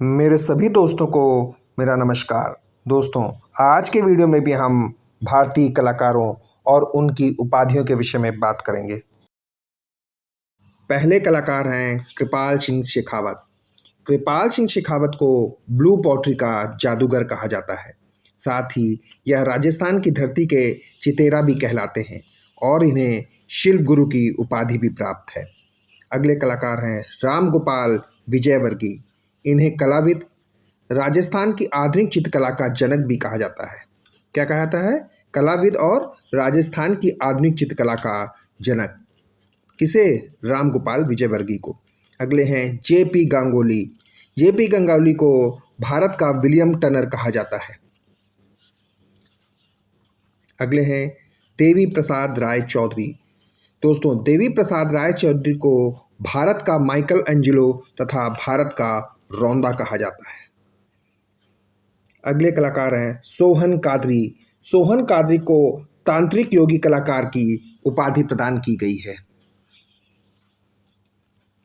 मेरे सभी दोस्तों को मेरा नमस्कार। दोस्तों, आज के वीडियो में भी हम भारतीय कलाकारों और उनकी उपाधियों के विषय में बात करेंगे। पहले कलाकार हैं कृपाल सिंह शेखावत। कृपाल सिंह शेखावत को ब्लू पॉटरी का जादूगर कहा जाता है। साथ ही यह राजस्थान की धरती के चितेरा भी कहलाते हैं और इन्हें शिल्प गुरु की उपाधि भी प्राप्त है। अगले कलाकार हैं राम गोपाल विजयवर्गीय। इन्हें कलाविद, राजस्थान की आधुनिक चित्रकला का जनक भी कहा जाता है। क्या कहा जाता है? कलाविद और राजस्थान की आधुनिक चित्रकला का जनक। किसे? राम गोपाल विजयवर्गीय को। अगले हैं जेपी गांगुली। जेपी गांगुली को भारत का विलियम टनर कहा जाता है। अगले हैं देवी प्रसाद राय चौधरी। दोस्तों, देवी प्रसाद राय चौधरी को भारत का माइकल एंजेलो तथा भारत का रौंदा कहा जाता है। अगले कलाकार हैं सोहन कादरी। सोहन कादरी को तांत्रिक योगी कलाकार की उपाधि प्रदान की गई है।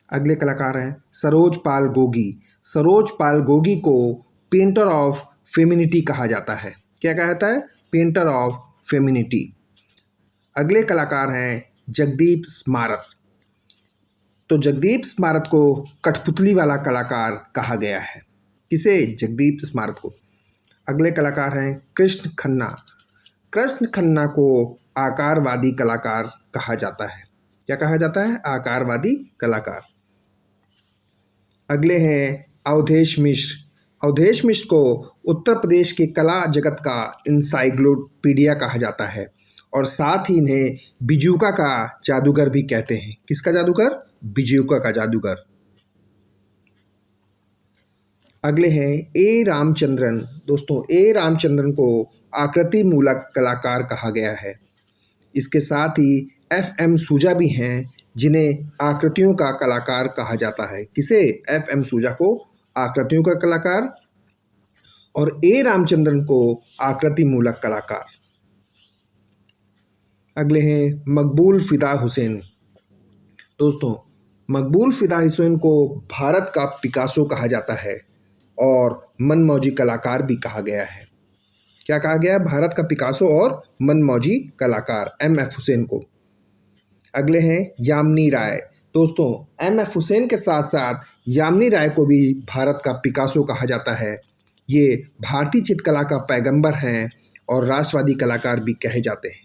अगले कलाकार हैं सरोज पाल गोगी। सरोज पाल गोगी को पेंटर ऑफ फेमिनिटी कहा जाता है। क्या कहा जाता है? Painter of femininity. अगले कलाकार हैं जगदीप स्मारत। तो जगदीप स्मारत को कठपुतली वाला कलाकार कहा गया है। किसे? जगदीप स्मारत को। अगले कलाकार हैं कृष्ण खन्ना। कृष्ण खन्ना को आकारवादी कलाकार कहा जाता है। क्या कहा जाता है? आकारवादी कलाकार। अगले हैं अवधेश मिश्र। अवधेश मिश्र को उत्तर प्रदेश के कला जगत का इंसाइक्लोपीडिया कहा जाता है और साथ ही इन्हें बिजूका का जादूगर भी कहते हैं। किसका जादूगर? बिजूका का जादूगर। अगले हैं ए रामचंद्रन। दोस्तों, ए रामचंद्रन को आकृति मूलक कलाकार कहा गया है। इसके साथ ही एफ.एम. सूजा भी हैं, जिन्हें आकृतियों का कलाकार कहा जाता है। किसे? एफ.एम. सूजा को आकृतियों का कलाकार और ए रामचंद्रन को आकृति मूलक कलाकार। अगले हैं मकबूल फिदा हुसैन। दोस्तों, मकबूल फिदा हुसैन को भारत का पिकासो कहा जाता है और मनमौजी कलाकार भी कहा गया है। क्या कहा गया है? भारत का पिकासो और मनमौजी कलाकार एम.एफ. हुसैन को। अगले हैं यामिनी राय। दोस्तों, एम.एफ. हुसैन के साथ साथ यामिनी राय को भी भारत का पिकासो कहा जाता है। ये भारतीय चित्रकला का पैगंबर हैं और राष्ट्रवादी कलाकार भी कहे जाते हैं।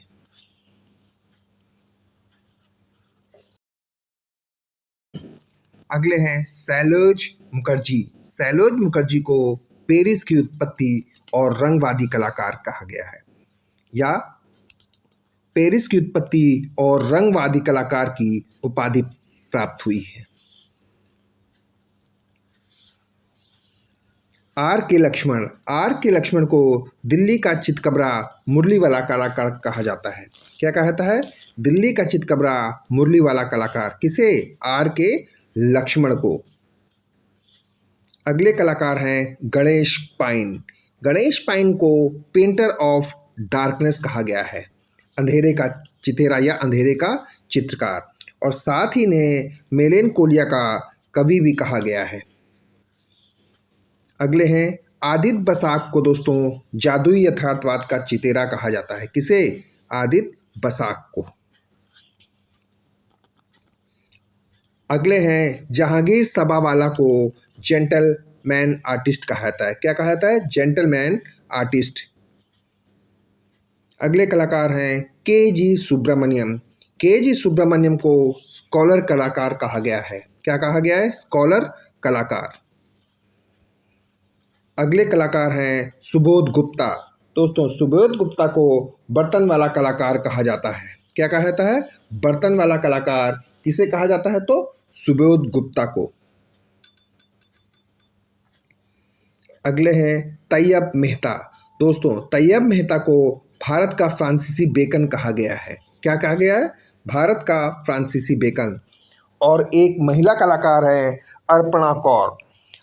अगले हैं शैलोज मुखर्जी। शैलोज मुखर्जी को पेरिस की उत्पत्ति और रंगवादी कलाकार कहा गया है, या पेरिस की उत्पत्ति और रंगवादी कलाकार की उपाधि प्राप्त हुई है। आर के लक्ष्मण। आर के लक्ष्मण को दिल्ली का चितकबरा मुरली वाला कलाकार कहा जाता है। क्या कहा जाता है? दिल्ली का चितकबरा मुरली वाला कलाकार। किसे? आर के लक्ष्मण को। अगले कलाकार हैं गणेश पाइन। गणेश पाइन को पेंटर ऑफ डार्कनेस कहा गया है, अंधेरे का चितेरा या अंधेरे का चित्रकार, और साथ ही इन्हें मेलेनकोलिया का कवि भी कहा गया है। अगले हैं आदित्य बसाक को। दोस्तों, जादुई यथार्थवाद का चितेरा कहा जाता है। किसे? आदित्य बसाक को। अगले हैं जहांगीर सबावाला को जेंटलमैन आर्टिस्ट कहा जाता है। क्या कहा जाता है? Gentleman artist. अगले कलाकार हैं के.जी. सुब्रमण्यम। के.जी. सुब्रमण्यम को स्कॉलर कलाकार कहा गया है। क्या कहा गया है? स्कॉलर कलाकार। अगले कलाकार हैं सुबोध गुप्ता। दोस्तों, सुबोध गुप्ता को बर्तन वाला कलाकार कहा जाता है। क्या कहा जाता है? बर्तन वाला कलाकार। किसे कहा जाता है? तो सुबोध गुप्ता को। अगले हैं तैयब मेहता। दोस्तों, तैयब मेहता को भारत का फ्रांसीसी बेकन कहा गया है। क्या कहा गया है? भारत का फ्रांसीसी बेकन। और एक महिला कलाकार है अर्पणा कौर।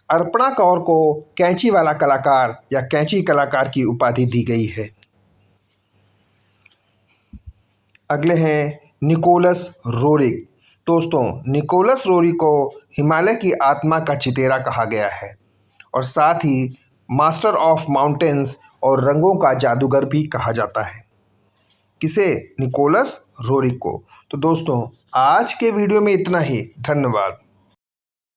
अर्पणा कौर को कैंची वाला कलाकार या कैंची कलाकार की उपाधि दी गई है। अगले हैं निकोलस रोरिक। दोस्तों, निकोलस रोरिक को हिमालय की आत्मा का चितेरा कहा गया है और साथ ही मास्टर ऑफ माउंटेन्स और रंगों का जादूगर भी कहा जाता है। किसे? निकोलस रोरिक को। तो दोस्तों आज के वीडियो में इतना ही। धन्यवाद।